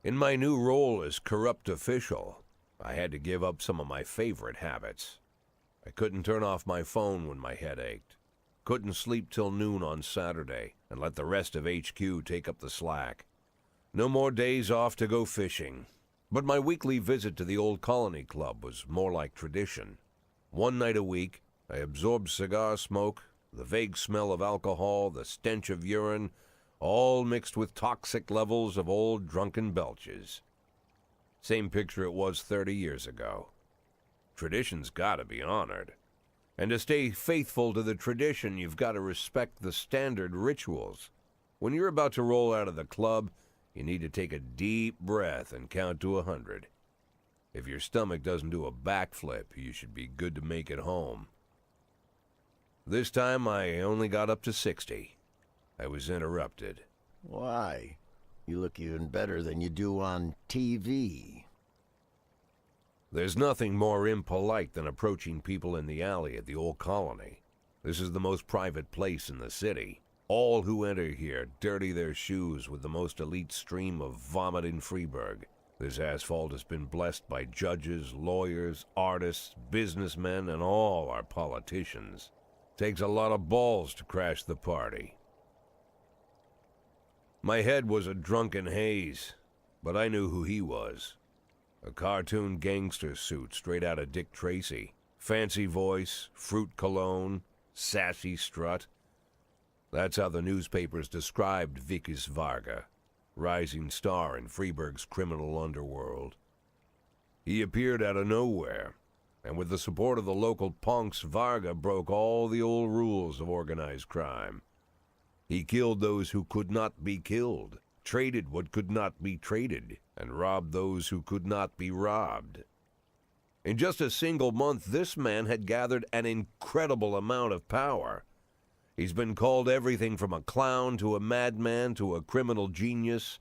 In my new role as corrupt official, I had to give up some of my favorite habits. I couldn't turn off my phone when my head ached. Couldn't sleep till noon on Saturday and let the rest of HQ take up the slack. No more days off to go fishing. But my weekly visit to the old colony club was more like tradition. One night a week, I absorbed cigar smoke, the vague smell of alcohol, the stench of urine, all mixed with toxic levels of old drunken belches. Same picture it was 30 years ago. Tradition's gotta be honored. And to stay faithful to the tradition, you've got to respect the standard rituals. When you're about to roll out of the club, you need to take a deep breath and count to 100. If your stomach doesn't do a backflip, you should be good to make it home. This time I only got up to 60. I was interrupted. Why? You look even better than you do on TV. There's nothing more impolite than approaching people in the alley at the old colony. This is the most private place in the city. All who enter here dirty their shoes with the most elite stream of vomit in Freeburg. This asphalt has been blessed by judges, lawyers, artists, businessmen, and all our politicians. Takes a lot of balls to crash the party. My head was a drunken haze, but I knew who he was. A cartoon gangster suit straight out of Dick Tracy. Fancy voice, fruit cologne, sassy strut. That's how the newspapers described Vikas Varga, rising star in Freeburg's criminal underworld. He appeared out of nowhere, and with the support of the local punks, Varga broke all the old rules of organized crime. He killed those who could not be killed, traded what could not be traded, and robbed those who could not be robbed. In just a single month, this man had gathered an incredible amount of power. He's been called everything from a clown to a madman to a criminal genius,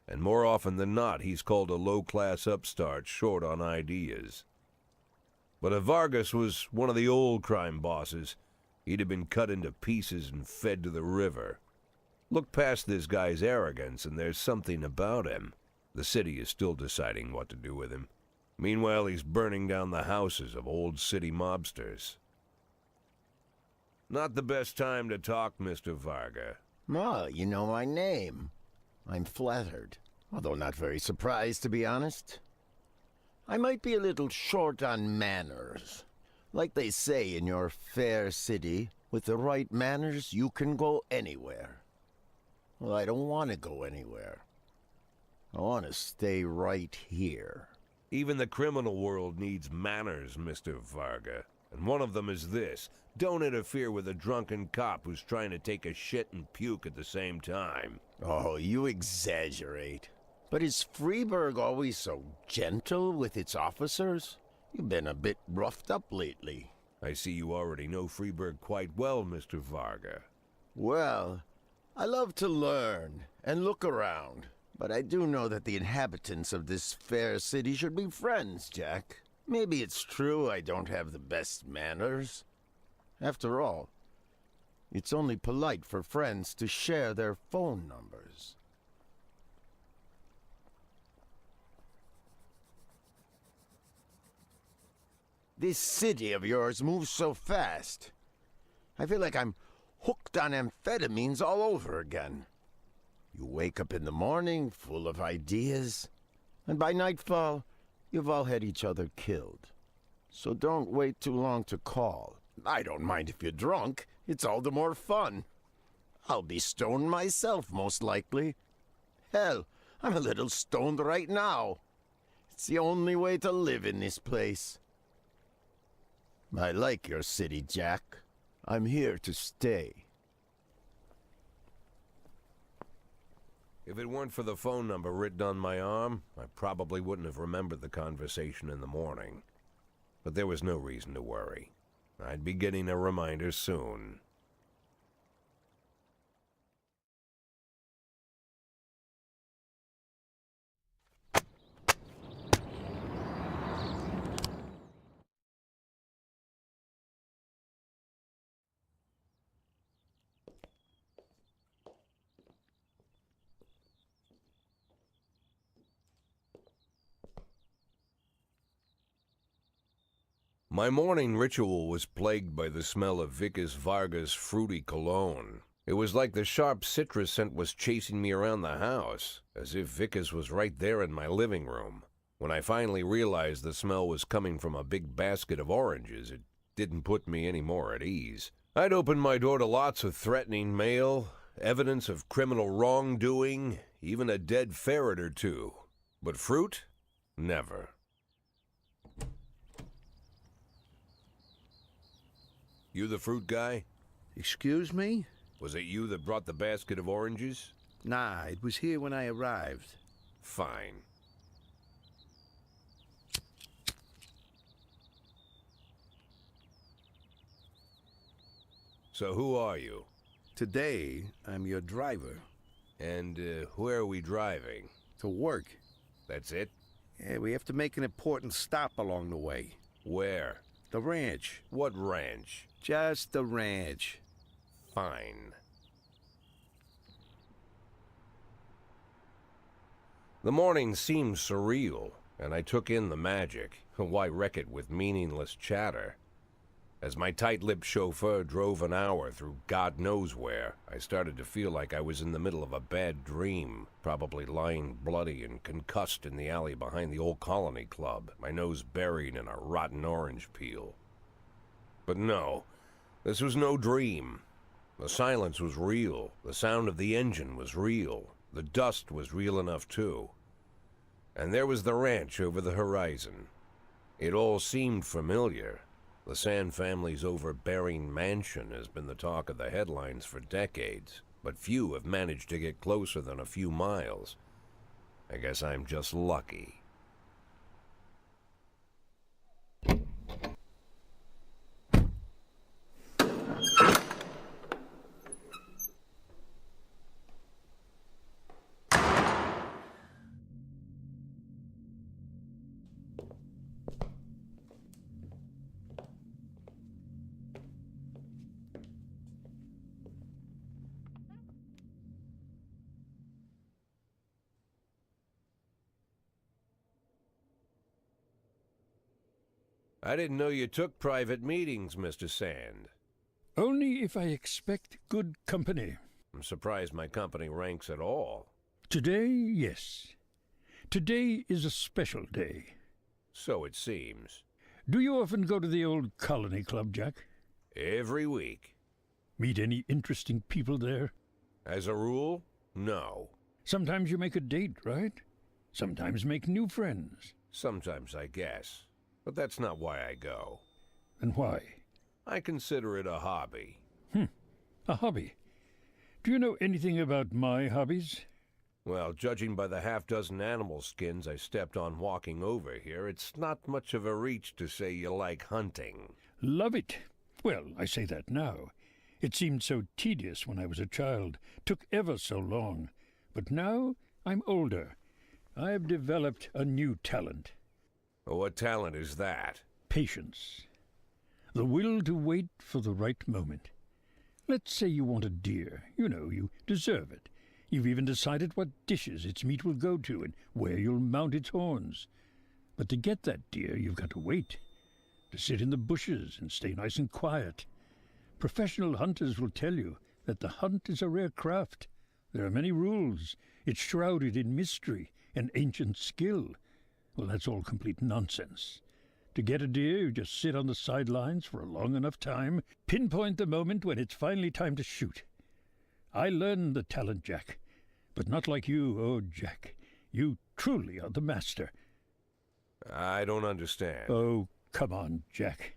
and more often than not, he's called a low-class upstart short on ideas. But if Vargas was one of the old crime bosses, he'd have been cut into pieces and fed to the river. Look past this guy's arrogance, and there's something about him. The city is still deciding what to do with him. Meanwhile, he's burning down the houses of old city mobsters. Not the best time to talk, Mr. Varga. Well, you know my name. I'm flattered, although not very surprised, to be honest. I might be a little short on manners. Like they say in your fair city, with the right manners, you can go anywhere. Well, I don't want to go anywhere. I want to stay right here. Even the criminal world needs manners, Mr. Varga. And one of them is this. Don't interfere with a drunken cop who's trying to take a shit and puke at the same time. Oh, you exaggerate. But is Freeburg always so gentle with its officers? You've been a bit roughed up lately. I see you already know Freeburg quite well, Mr. Varga. Well, I love to learn and look around. But I do know that the inhabitants of this fair city should be friends, Jack. Maybe it's true I don't have the best manners. After all, it's only polite for friends to share their phone numbers. This city of yours moves so fast. I feel like I'm hooked on amphetamines all over again. You wake up in the morning full of ideas, and by nightfall, you've all had each other killed. So don't wait too long to call. I don't mind if you're drunk. It's all the more fun. I'll be stoned myself, most likely. Hell, I'm a little stoned right now. It's the only way to live in this place. I like your city, Jack. I'm here to stay. If it weren't for the phone number written on my arm, I probably wouldn't have remembered the conversation in the morning. But there was no reason to worry. I'd be getting a reminder soon. My morning ritual was plagued by the smell of Vicus Varga's fruity cologne. It was like the sharp citrus scent was chasing me around the house, as if Vicus was right there in my living room. When I finally realized the smell was coming from a big basket of oranges, it didn't put me any more at ease. I'd opened my door to lots of threatening mail, evidence of criminal wrongdoing, even a dead ferret or two. But fruit? Never. You the fruit guy? Excuse me? Was it you that brought the basket of oranges? Nah, it was here when I arrived. Fine. So who are you? Today, I'm your driver. And where are we driving? To work. That's it? Yeah, we have to make an important stop along the way. Where? The ranch. What ranch? Just the ranch. Fine. The morning seemed surreal, and I took in the magic. Why wreck it with meaningless chatter? As my tight-lipped chauffeur drove an hour through God knows where, I started to feel like I was in the middle of a bad dream, probably lying bloody and concussed in the alley behind the old Colony Club, my nose buried in a rotten orange peel. But no, this was no dream. The silence was real. The sound of the engine was real. The dust was real enough, too. And there was the ranch over the horizon. It all seemed familiar. The Sand family's overbearing mansion has been the talk of the headlines for decades, but few have managed to get closer than a few miles. I guess I'm just lucky. I didn't know you took private meetings, Mr. Sand. Only if I expect good company. I'm surprised my company ranks at all. Today, yes. Today is a special day. So it seems. Do you often go to the old Colony Club, Jack? Every week. Meet any interesting people there? As a rule, no. Sometimes you make a date, right? Sometimes make new friends. Sometimes, I guess. But that's not why I go. And why? I consider it a hobby. A hobby. Do you know anything about my hobbies? Well, judging by the half-dozen animal skins I stepped on walking over here, it's not much of a reach to say you like hunting. Love it. Well, I say that now. It seemed so tedious when I was a child. Took ever so long. But now I'm older. I've developed a new talent. What talent is that? Patience. The will to wait for the right moment. Let's say you want a deer. You know, you deserve it. You've even decided what dishes its meat will go to and where you'll mount its horns. But to get that deer, you've got to wait. To sit in the bushes and stay nice and quiet. Professional hunters will tell you that the hunt is a rare craft. There are many rules. It's shrouded in mystery and ancient skill. Well, that's all complete nonsense. To get a deer, you just sit on the sidelines for a long enough time, pinpoint the moment when it's finally time to shoot. I learned the talent, Jack, but not like you, oh, Jack. You truly are the master. I don't understand. Oh, come on, Jack.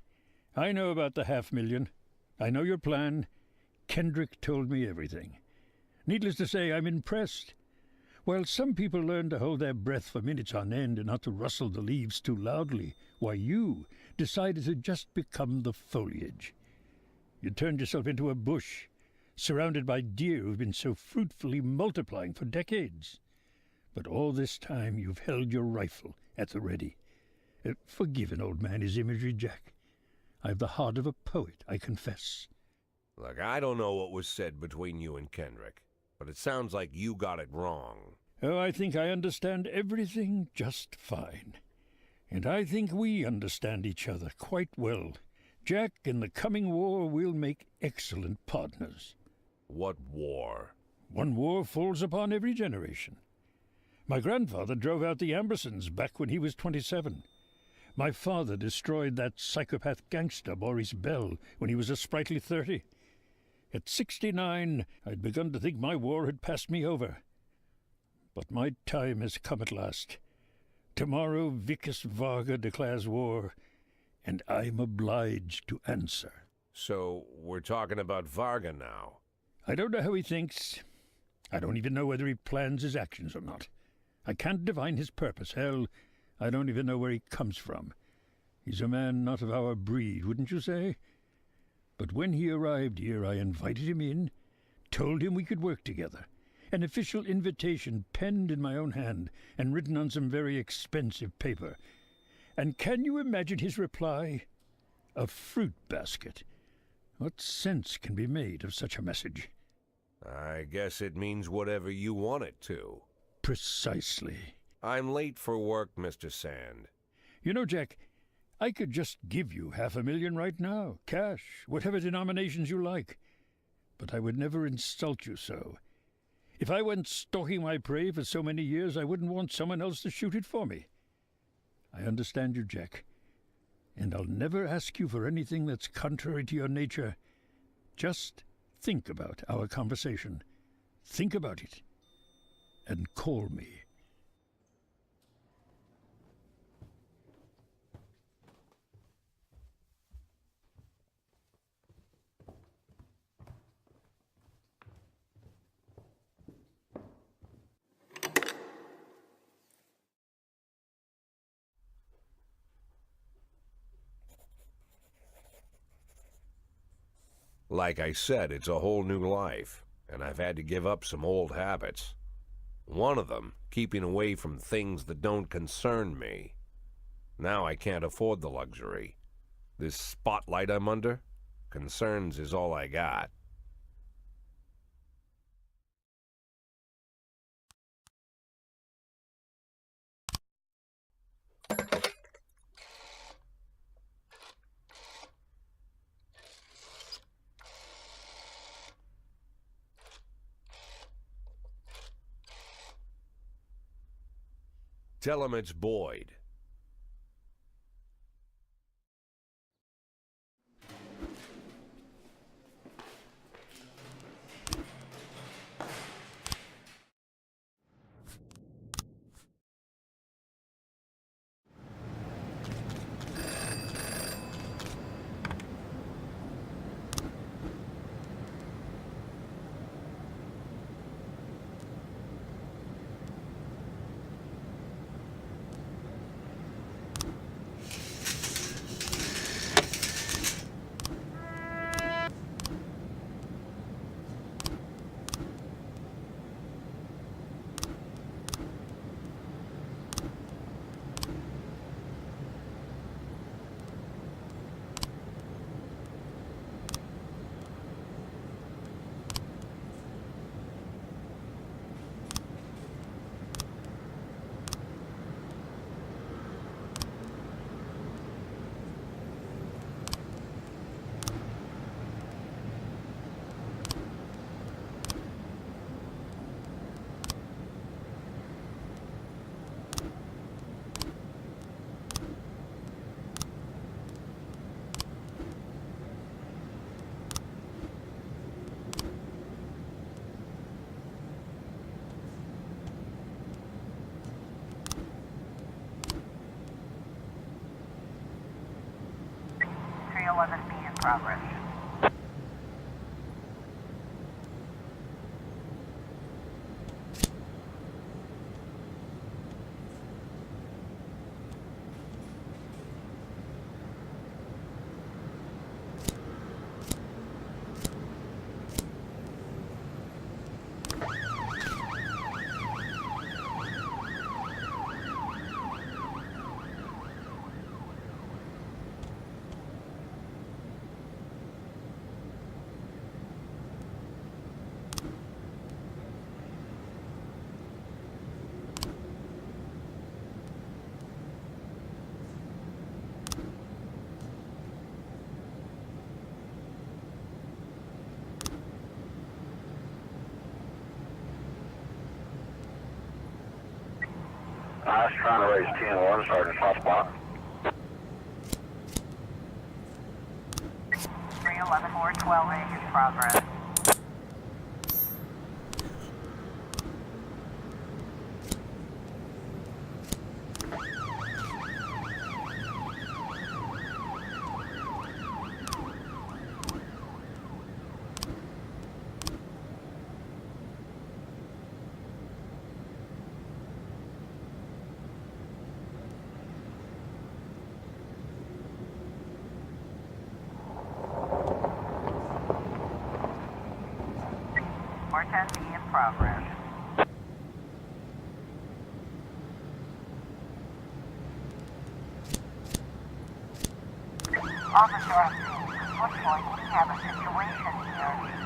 I know about the 500,000. I know your plan. Kendrick told me everything. Needless to say, I'm impressed. While some people learn to hold their breath for minutes on end and not to rustle the leaves too loudly, why you decided to just become the foliage. You turned yourself into a bush, surrounded by deer who've been so fruitfully multiplying for decades. But all this time you've held your rifle at the ready. Forgive an old man his imagery, Jack. I've the heart of a poet, I confess. Look, I don't know what was said between you and Kendrick, but it sounds like you got it wrong. Oh, I think I understand everything just fine. And I think we understand each other quite well. Jack, in the coming war, we'll make excellent partners. What war? One war falls upon every generation. My grandfather drove out the Ambersons back when he was 27. My father destroyed that psychopath gangster Maurice Bell when he was a sprightly 30. At 69, I'd begun to think my war had passed me over. But my time has come at last. Tomorrow Vicus Varga declares war, and I'm obliged to answer. So, we're talking about Varga now. I don't know how he thinks. I don't even know whether he plans his actions or not. I can't divine his purpose. Hell, I don't even know where he comes from. He's a man not of our breed, wouldn't you say? But when he arrived here, I invited him in, told him we could work together. An official invitation penned in my own hand and written on some very expensive paper. And can you imagine his reply? A fruit basket. What sense can be made of such a message? I guess it means whatever you want it to. Precisely. I'm late for work, Mr. Sand. You know, Jack, I could just give you $500,000 right now, cash, whatever denominations you like. But I would never insult you so. If I went stalking my prey for so many years, I wouldn't want someone else to shoot it for me. I understand you, Jack, and I'll never ask you for anything that's contrary to your nature. Just think about our conversation. Think about it, and call me. Like I said, it's a whole new life, and I've had to give up some old habits. One of them, keeping away from things that don't concern me. Now I can't afford the luxury. This spotlight I'm under, concerns is all I got. Tell him it's Boyd. in progress. West, trying to raise TN1, Sergeant Southpaw. 311 412A in progress. in progress. Officer on scene. Looks like we have a situation here.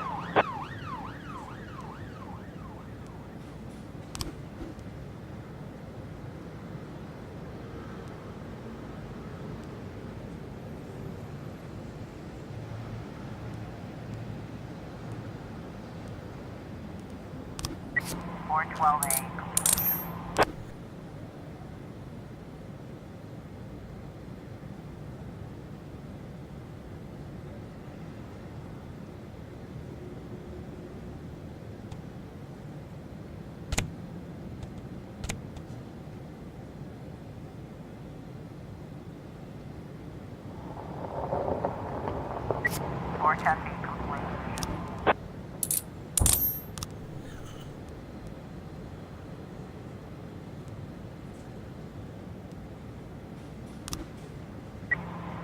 Four 12A. Four 10B complete.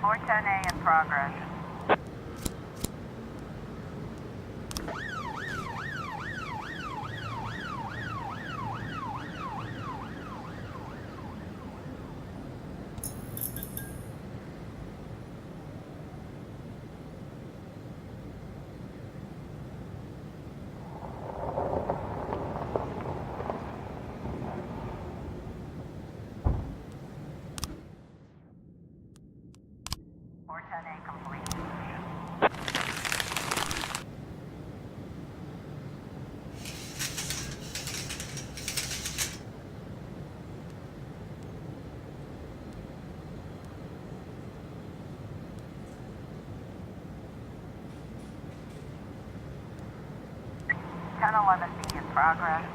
410A in progress. Four 10A complete. Ten 11B in progress.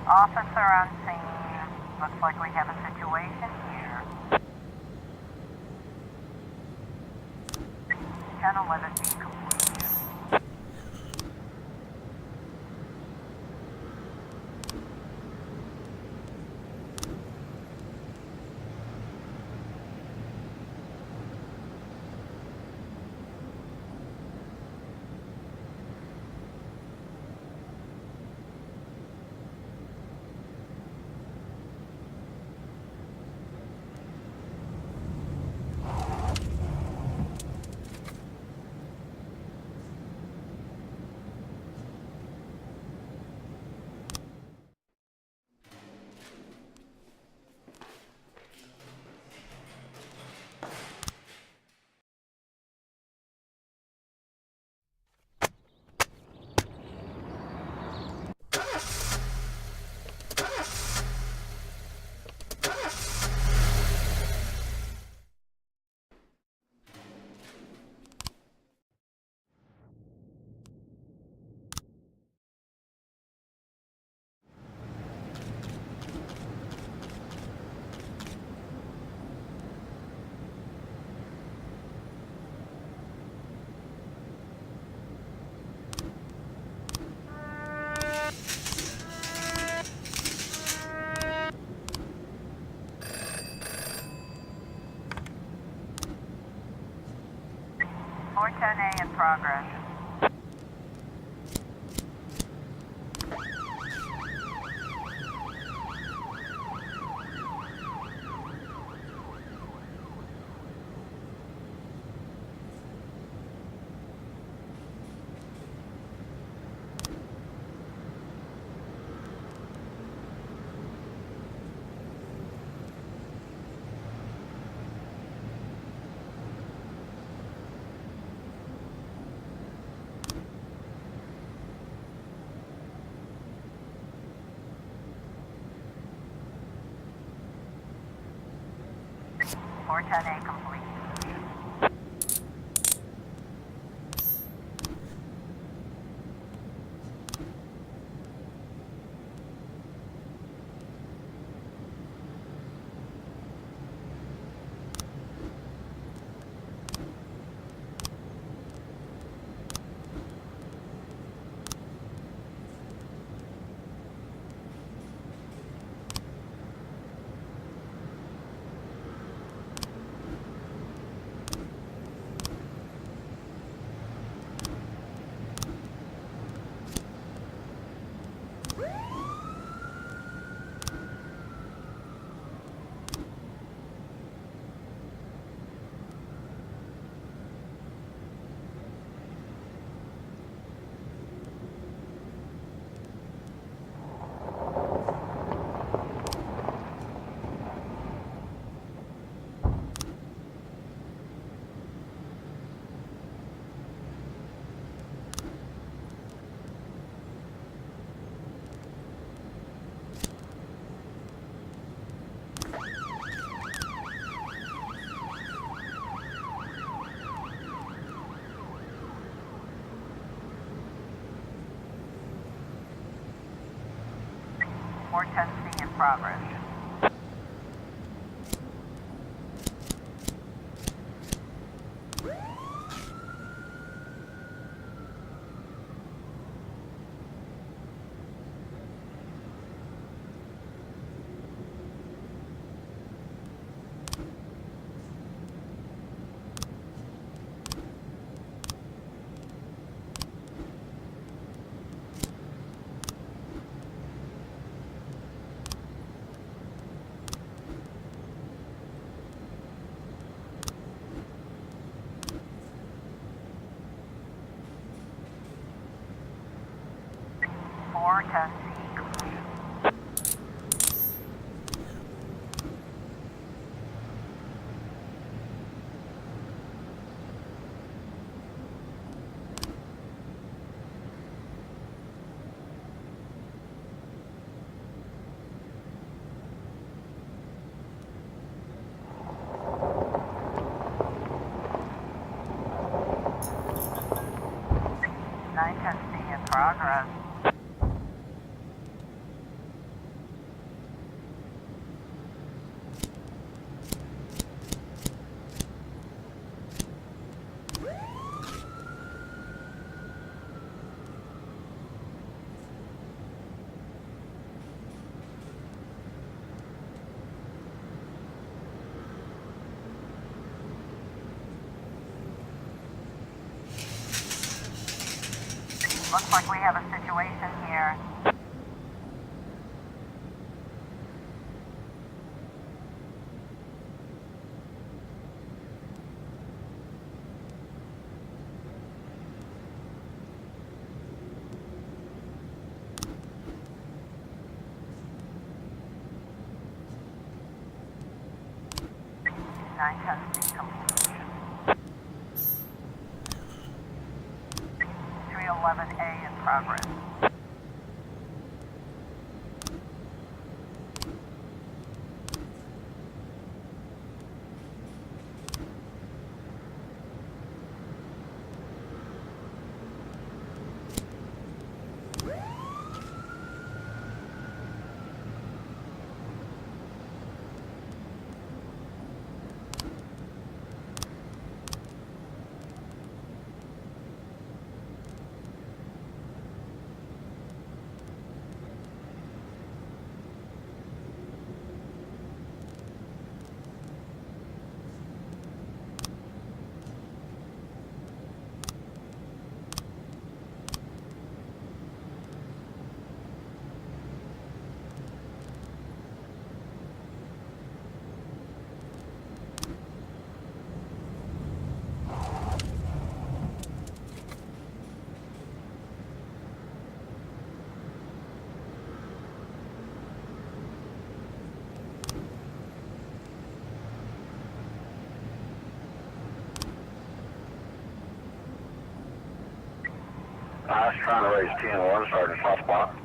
Officer on scene. Looks like we have a situation here. 1011B complete. Four 10A in progress. 410A complete. More testing in progress. More testing complete. Nine testing in progress. Looks like we have a situation here. Nine testing complete. 311A in progress. I was trying to raise 10-1, starting soft spot.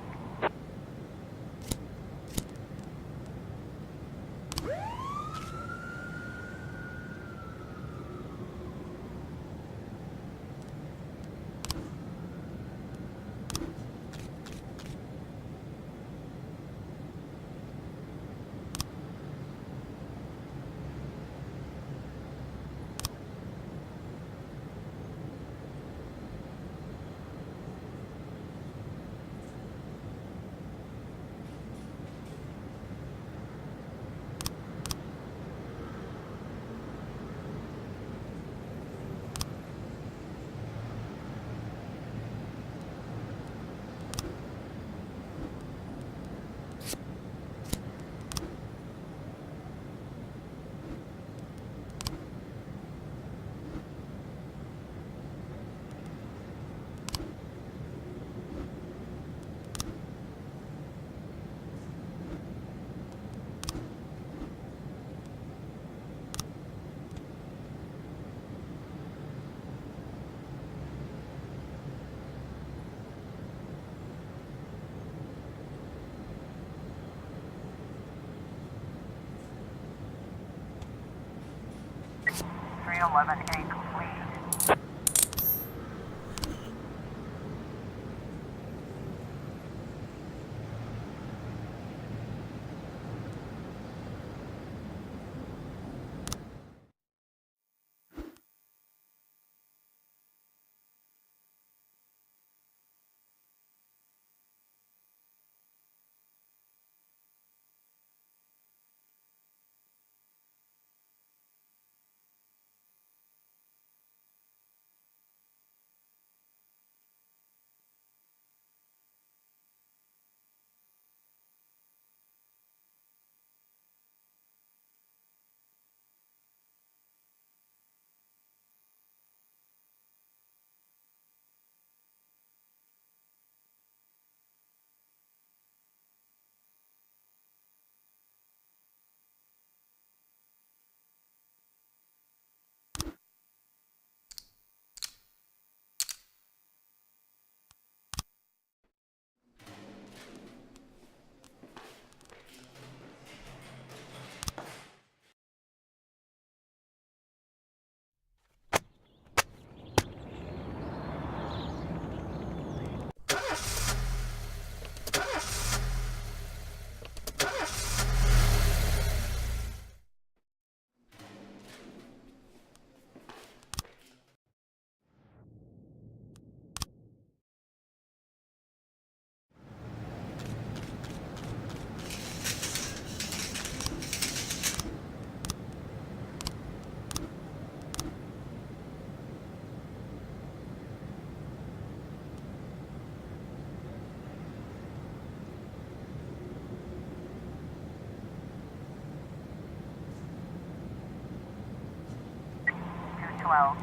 311A complete.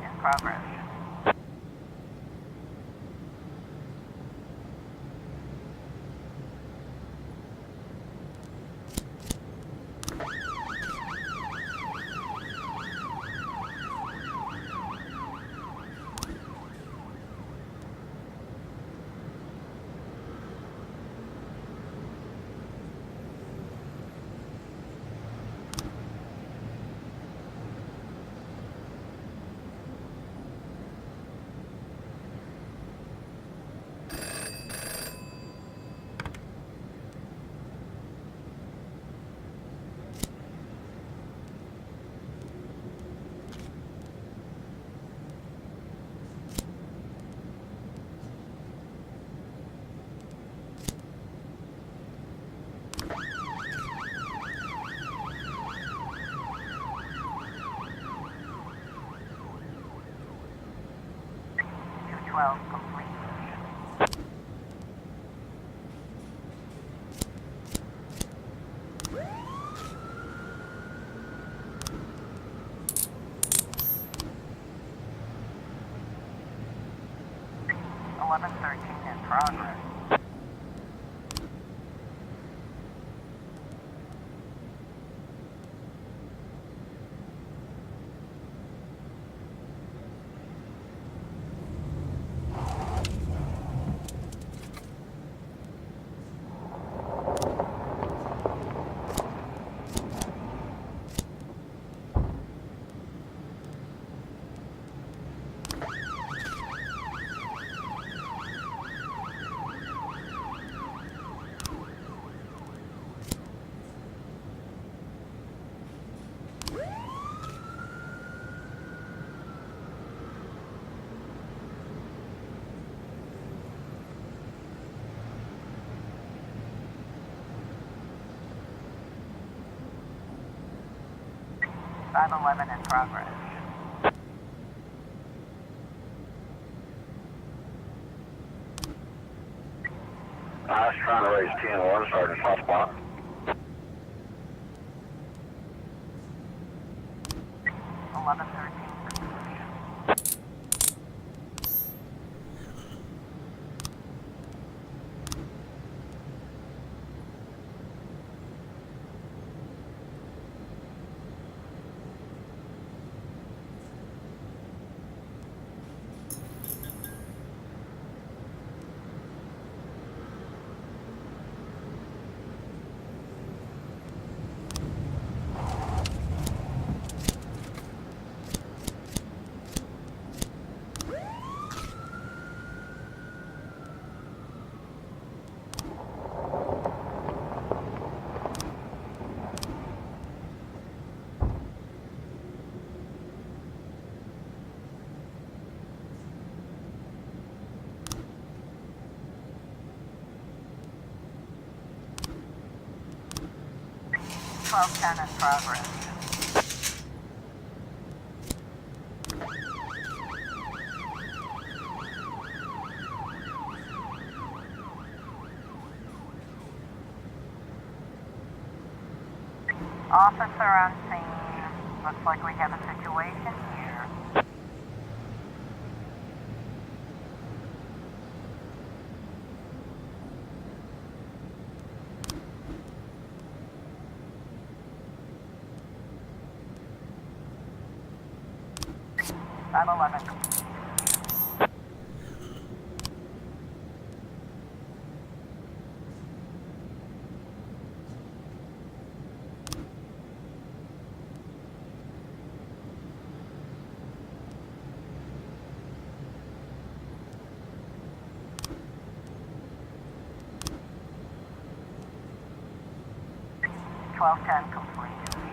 In progress. Complete. In progress. in progress. I was trying to raise 10-1, Sergeant Hot Spot. 1113. 1210 in progress. Officer on scene. Looks like we have a situation here. I'm 11. Twelve ten complete.